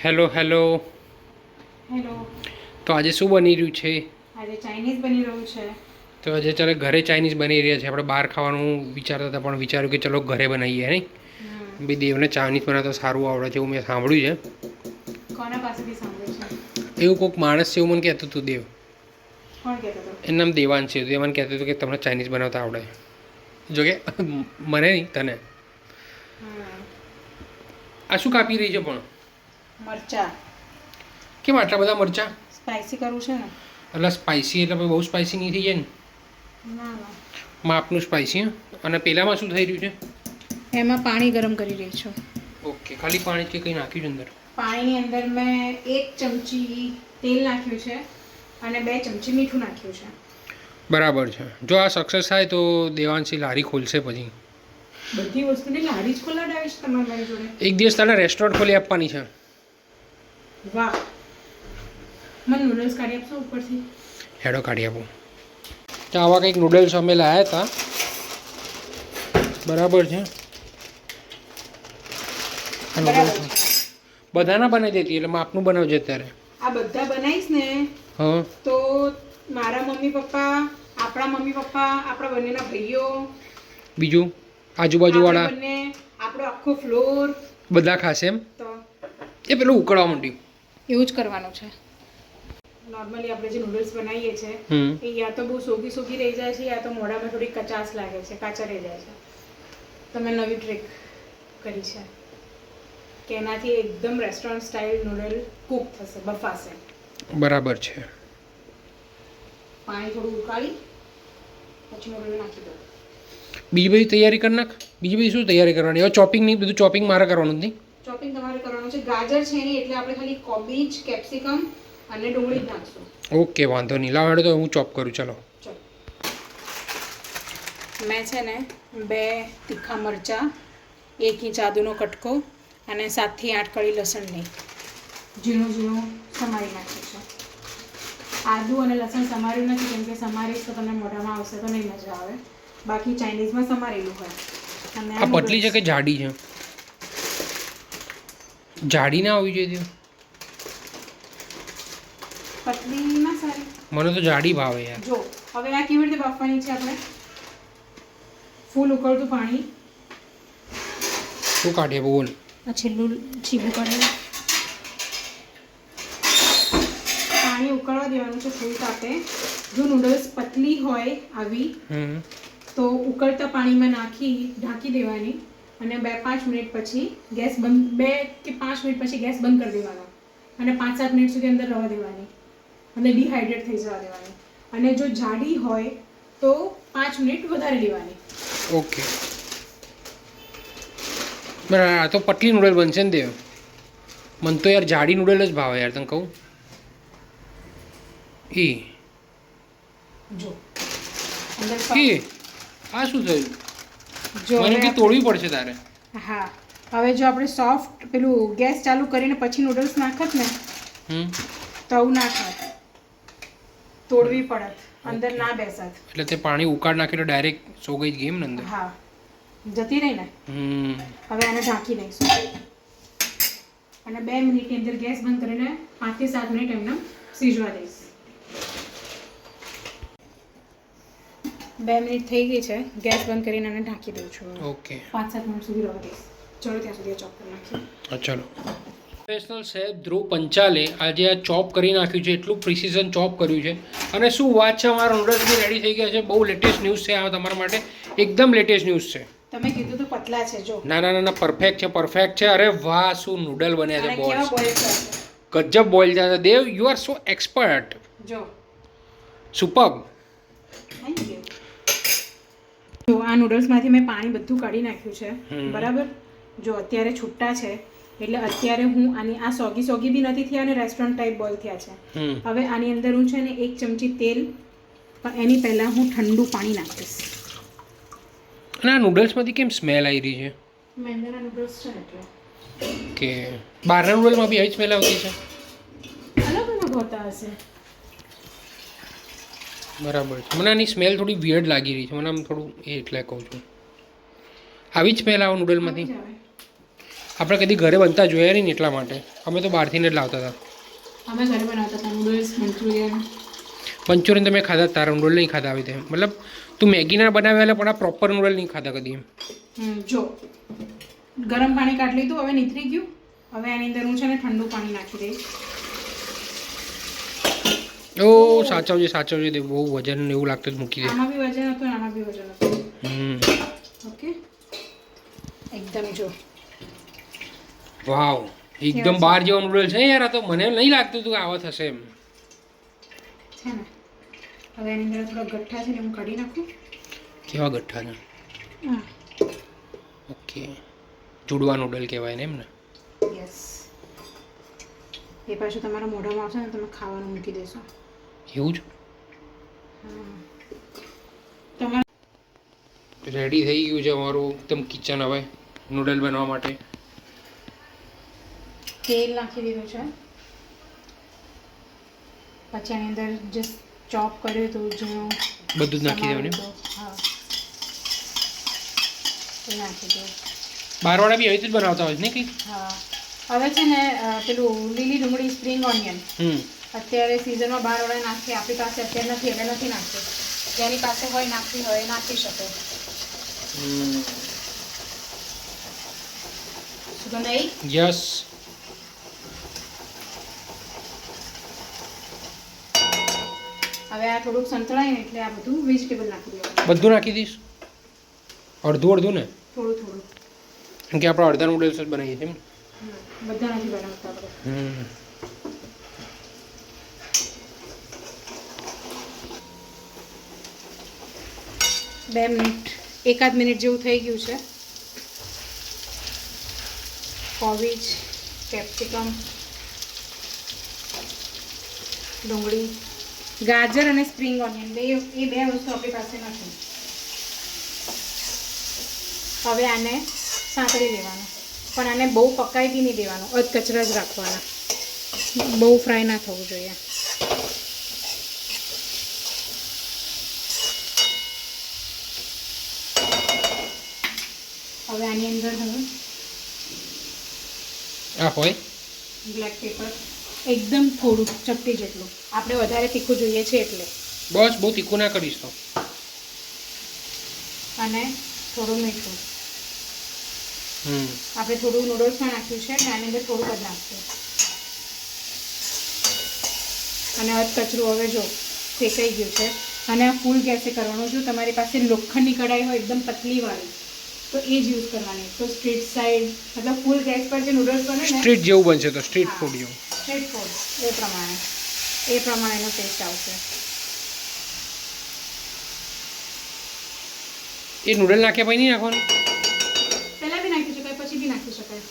Hello hello. Hello. તો આજે શું બની રહ્યું છે? આજે ચાઇનીઝ બની રહ્યું છે. તો આજે ચાલો ઘરે ચાઇનીઝ બની રહ્યા છે. આપણે બહાર ખાવાનું વિચારતા હતા પણ વિચાર્યું કે ચલો ઘરે બનાવીએ નહીં. બી દેવને ચાઇનીઝ બનાવતા સારું આવડે છે એવું મેં સાંભળ્યું કોના પાસેથી સાંભળ્યું છે. એવું કોઈક માણસ છે એવું મને કહેતું હતું દેવ. કોણ કહેતો હતો? એનું નામ દેવાન છે. દેવાન કહેતું હતું કે તમને ચાઇનીઝ બનાવતા આવડે. જોકે મને નહીં તને. આ શું કાપી રહી છે પણ? મરચા. કેમ આટલા બધા મરચા? સ્પાઈસી કરવું છે ને. એટલે સ્પાઈસી એટલે બહુ સ્પાઈસી નહીં થઈ જાય ને? ના ના. માપનું સ્પાઈસી. અને પેલામાં શું થઈ રહ્યું છે? એમાં પાણી ગરમ કરી રહી છું. ઓકે, ખાલી પાણી કે કંઈ નાખ્યું છે અંદર? પાણીની અંદર મેં 1 ચમચી તેલ નાખ્યું છે અને 2 ચમચી મીઠું નાખ્યું છે. બરાબર છે. જો આ સક્સેસ થાય તો દેવાંશી લારી ખોલશે પછી. બધી વસ્તુની લારી જ ખોલાડાવી છે તમારે મારી જોડે? એક દિવસ તારે રેસ્ટોરન્ટ ખોલી આપવાની છે. વાહ. મને નૂડલ્સ કાઢી આપશો ઉપરથી? હેડો કાઢી આપું. તો આવા કંઈક નૂડલ્સ અમે લાવ્યા હતા. બરાબર છે. બધાના બનાવી દેતી એટલે માપનું બનાવજે અત્યારે. આ બધા બનાવીશ ને હા તો મારા મમ્મી પપ્પા, આપણા મમ્મી પપ્પા, આપણા બંનેના ભાઈઓ, બીજું આજુબાજુવાળા બંને, આપણો આખો ફ્લોર બધા ખાશે એમ? તો એ પેલું ઉકળવા માંડ્યું. એવું જ કરવાનું છે. નોર્મલી આપણે જે નૂડલ્સ બનાવીએ છીએ એ યા તો બહુ સોગી રહી જાય છે યા તો મોઢામાં થોડી કચાશ લાગે છે, કાચા રહી જાય છે. તો મેં નવી ટ્રીક કરી છે કે એનાથી એકદમ રેસ્ટોરન્ટ સ્ટાઇલ નૂડલ કૂક થશે, બફાશે. બરાબર છે. પાણી થોડું ઉકાળી પછી નૂડલ નાખી દો. બીજી બધી તૈયારી કરી નાખ. બીજી બધી શું તૈયારી કરવાની? હવે ચોપિંગ નહીં, બધું ચોપિંગ મારે કરવાનું જ નહીં. ચોપિંગ તમારે કરવાનું છે. ગાજર છે નહીં એટલે આપણે ખાલી કોબીજ, કેપ્સિકમ અને ડુંગળી જ નાખશું. ઓકે, વાંધો નહીં. લાવ હેડો તો હું ચોપ કરું. ચલો. મેં છે ને 2 તીખા મરચાં, 1 ઇંચ આદુનો કટકો અને 7 થી 8 કળી લસણની ઝીણું ઝીણું સમારી નાખ્યું છે. આદુ અને લસણ સમાર્યું નથી કેમ કે સમારીશ તો તમને મોઢામાં આવશે તો નહીં મજા આવે. બાકી ચાઇનીઝમાં સમારેલું હોય. અને આ પતલી છે કે જાડી છે? જાડી ના હોવી જોઈએ. પતલી ના સારી? મને તો જાડી ભાવે યાર. જો હવે આ કેવી રીતે બાફવાની છે આપણે? ફૂલ ઉકળતું પાણી. શું કાઢીએ બોલ? આ છેલ્લું છીબું કાઢી પાણી ઉકળવા દેવાનું છે ફૂલ તાપે. જો નૂડલ્સ પતલી હોય આવી તો ઉકળતા પાણીમાં નાખી ઢાંકી દેવાની અને 2-5 મિનિટ પછી ગેસ બંધ 2 કે 5 મિનિટ પછી ગેસ બંધ કરી દેવાનો અને 5-7 મિનિટ સુધી અંદર રહેવા દેવાની અને ડિહાઈડ્રેટ થઈ જવા દેવાની. અને જો જાડી હોય તો 5 મિનિટ વધારે લેવાની. ઓકે. બરાબર. આ તો પતલી નૂડલ બનશે ને દેવ? મને તો યાર જાડી નૂડલ જ ભાવે યાર, તને કહું. જો આ શું થયું? જો મને બી તોડવી પડશે તારે. હા, હવે જો આપણે સોફ્ટ પેલું ગેસ ચાલુ કરીને પછી નૂડલ્સ નાખત ને તો આવું ના ખાત, તોડવી પડત, અંદર ના બેસત. એટલે તે પાણી ઉકાળ નાખી તો ડાયરેક્ટ સોગઈ જ ગઈ એમ ને અંદર? હા, જતી રહી ને. હવે આને ઢાંકી દઈશું અને 2 મિનિટની અંદર ગેસ બંધ કરીને 5 થી 7 મિનિટ એમને સીજવા દઈશ. 2 મિનિટ થઈ ગઈ છે. ગેસ બંધ કરીને આને ઢાંકી દઉં છું. ઓકે. 5-7 મિનિટ સુધી રહેવા દઈશ. ચલો ત્યાં સુધી ચોપ કરી નાખીએ. ચલો. પ્રોફેશનલ શેફ ધ્રુવ પંચાલે આજે આ ચોપ કરી નાખ્યું છે. એટલું પ્રિસિઝન ચોપ કર્યું છે. અને શું વાત છે, અમારા નૂડલ્સ બી રેડી થઈ ગયા છે. બહુ લેટેસ્ટ ન્યૂઝ છે આ તમારા માટે. એકદમ લેટેસ્ટ ન્યૂઝ છે. તમે કીધું તો પતલા છે. જો ના ના ના, પરફેક્ટ છે, પરફેક્ટ છે. અરે વાહ, શું નૂડલ બન્યા છે. બોલ, ગજબ બોલ છે Dev. You are so expert. જો સુપર્બ. જો આ નૂડલ્સમાંથી મેં પાણી બધું કાઢી નાખ્યું છે. બરાબર. જો અત્યારે છૂટા છે એટલે અત્યારે હું આની આ સોગી બી નથી થયા અને રેસ્ટોરન્ટ ટાઈપ બોલ થયા છે. હવે આની અંદર હું છે ને 1 ચમચી તેલ, પણ એની પહેલાં હું ઠંડુ પાણી નાખીશ. અને આ નૂડલ્સમાંથી કેમ સ્મેલ આવી રહી છે? મેંદાના નૂડલ્સ છે એટલે કે બહારના નૂડલમાં બી આવી સ્મેલ આવતી છે? અલગ અલગ હોતા હશે. બરાબર છે. મને આની સ્મેલ થોડી વિયર્ડ લાગી રહી છે. મને આમ થોડું એ એટલે કહું છું. આવી જ સ્મેલ આવે નૂડલમાંથી? આપણે કદી ઘરે બનતા જોયા નહીં ને એટલા માટે અમે તો બહારથી જ લાવતા હતા. અમે ઘરે બનાવતા હતા નૂડલ્સ મંચુરિયન. મંચુરિયન તો મેં ખાધા તારા નૂડલ નહીં ખાધા આવી રીતે મતલબ તું મેગીના બનાવેલા પણ આ પ્રોપર નૂડલ નહીં ખાધા કદી એમ. જો ગરમ પાણી કાઢી લીધું, હવે નીતરી ગયું. હવે આની અંદર હું છે ને ઠંડુ પાણી નાખી દઈશ. ઓ સાચવજે દે બહુ વજન એવું લાગતું જ મૂકી દે. આમાં બી વજન હતું ને આમાં બી વજન હતું. ઓકે એકદમ જો વાવ એકદમ બહાર જેવો નૂડલ છે યાર. આ તો મને નહીં લાગતું હતું કે આવા થશે એમ છે ને. હવે એની અંદર થોડા ગઠ્ઠા છે ને હું કાઢી નાખું. કેવા ગઠ્ઠા છે? હા ઓકે ચૂડવા નૂડલ કહેવાય ને એમ ને. યસ. એ પાછું તમારા મોઢામાં આવશે ને તમે ખાવાનું મૂકી દેશો. એવું જ તમારે રેડી થઈ ગયું છે અમારું એકદમ કિચન હવે નૂડલ બનવા માટે. તેલ નાખી દીધું છે. પછી આની અંદર જે ચોપ કર્યું હતું ઝીણું બધું જ નાખી દેવાનું. હા એ નાખી દો. બારવાળા બી આવી રીતે જ બનાવતા હોય છે ને કંઈક. હા હવે છે ને પેલું લીલી ડુંગળી સ્પ્રિંગ ઓનિયન અત્યારે સિઝનમાં બારવાળા નાખીએ. આપણી પાસે અત્યારે નથી એટલે નથી નાખતી. જેની પાસે હોય નાખવી હોય નાખી શકે. સુગંધ આવી? યસ. હવે આ થોડુંક સંતળાય ને એટલે આ બધું વેજીટેબલ નાખી દેવાનું. બધું નાખી દઈશ અડધું ને થોડું થોડું કેમ કે આપણે અડધા નૂડલ્સ જ બનાવીએ છીએ એમ. બધા નથી બનાવતા આપણે. 2 મિનિટ 1 મિનિટ જેવું થઈ ગયું છે. કોબીજ, કેપ્સિકમ, ડુંગળી, ગાજર અને સ્પ્રિંગ ઓનિયન બે વસ્તુ આપણી પાસે નથી. હવે આને સાંતળી લેવાનું, પણ આને બહુ પકાઈ બી નહીં દેવાનું, અધકચરા જ રાખવાના. બહુ ફ્રાય ના થવું જોઈએ. હવે આની અંદર હું આ હોય બ્લેક પેપર એકદમ થોડું ચપટી જેટલું, આપણે વધારે તીખું જોઈએ છે એટલે. બસ બહુ તીખું ના કરીશ તો. અને થોડું મીઠું. આપણે થોડું નૂડલ્સમાં નાખ્યું છે એટલે આની અંદર થોડુંક જ નાખશું. અને અધકચરું હવે જો શેકાઈ ગયું છે. અને આ ફૂલ ગેસે કરવાનું. જો તમારી પાસે લોખંડની કઢાઈ હોય એકદમ પતલી વાળી તો એ જ યુઝ કરવાની. તો સ્ટ્રીટ સાઈડ મતલબ ફૂલ ગેસ પર જે નૂડલ્સ બને ને સ્ટ્રીટ જેવું બનશે તો સ્ટ્રીટ ફૂડ જેવું. સ્ટ્રીટ ફૂડ એ પ્રમાણેનો ટેસ્ટ આવશે. એ નૂડલ નાખ્યા પછી નહીં નાખવાનું? પહેલાં બી નાખી શકાય, પછી બી નાખી શકાય.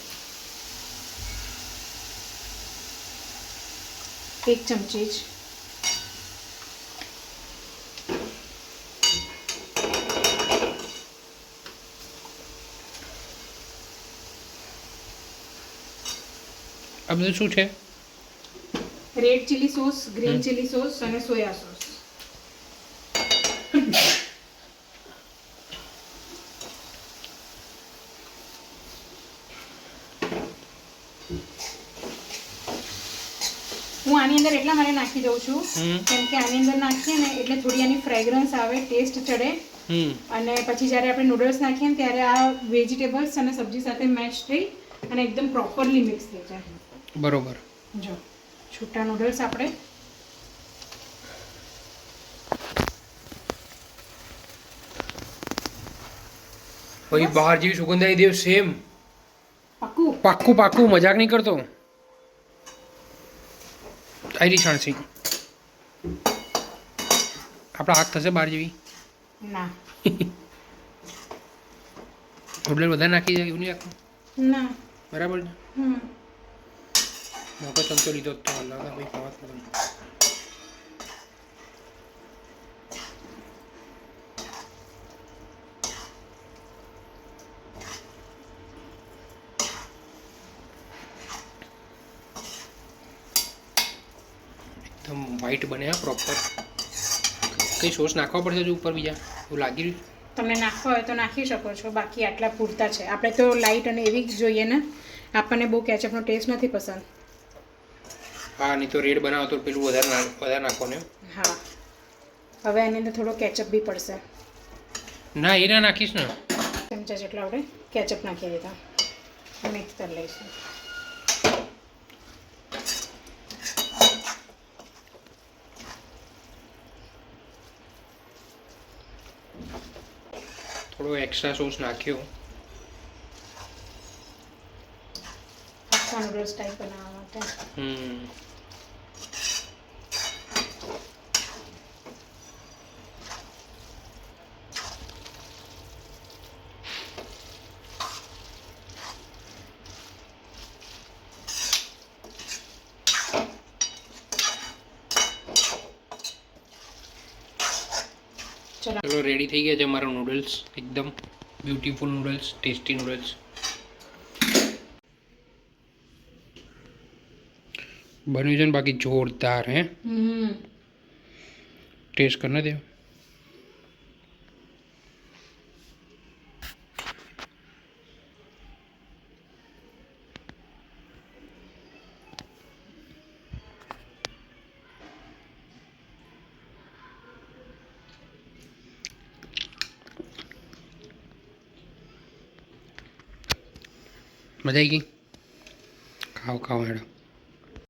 1 ચમચી જ. આ બધું શું છે? Red chilli sauce, green chilli sauce અને સોયા સોસ. હું આની અંદર એટલા માટે નાખી દઉં છું કેમ કે આની અંદર નાખીએ ને એટલે થોડી આની ફ્રેગ્રન્સ આવે, ટેસ્ટ ચડે. અને પછી જ્યારે આપણે નૂડલ્સ નાખીએ ને ત્યારે આ વેજીટેબલ્સ અને સબ્જી સાથે મેચ થઈ અને એકદમ પ્રોપરલી મિક્સ થઈ જાય. બરોબર. જો છૂટા નૂડલ્સ આપણે પછી બહાર જેવી સુગંધ આવી દેવ સેમ. પાકું પાક્કું પાક્કું મજાક નહીં કરતો. આયરી છાણસી આપણા હાથ થશે બહાર જેવી ના નૂડલ વધારે નાખી જાય એવું નહીં રાખવું. ના બરાબર છે. મોટો ચમચો લીધો તો અલગ ભાઈ ખાવા એકદમ વ્હાઈટ બને પ્રોપર. કઈ સોસ નાખવા પડશે જો ઉપર બીજા એવું લાગી રહ્યું? તમને નાખવા હોય તો નાખી શકો છો, બાકી આટલા પૂરતા છે. આપણે તો લાઇટ અને એવી જ જોઈએ ને, આપણને બહુ કેચઅપનો ટેસ્ટ નથી પસંદ. હા, નહીં તો રેડ બનાવો તો પેલું વધારે નાખવાનું. હા, હવે એની અંદર થોડો કેચઅપ બી પડશે. ના, એ ના નાખીશ ને. ચમચા જેટલા આપણે કેચઅપ નાખી દીધા, મિક્સ કરી લઈશું. થોડો એક્સ્ટ્રા સોસ નાખ્યો. આખા નૂડલ્સ ટાઈપ બનાવવા માટે. ચલો રેડી થઈ ગયા છે અમારા નૂડલ્સ, એકદમ બ્યુટીફુલ નૂડલ્સ, ટેસ્ટી નૂડલ્સ. બન્યું છે ને બાકી જોરદાર. હે ટેસ્ટ કરને દે. મજા આવી ગઈ. ખાઓ ખાઓ હેડો.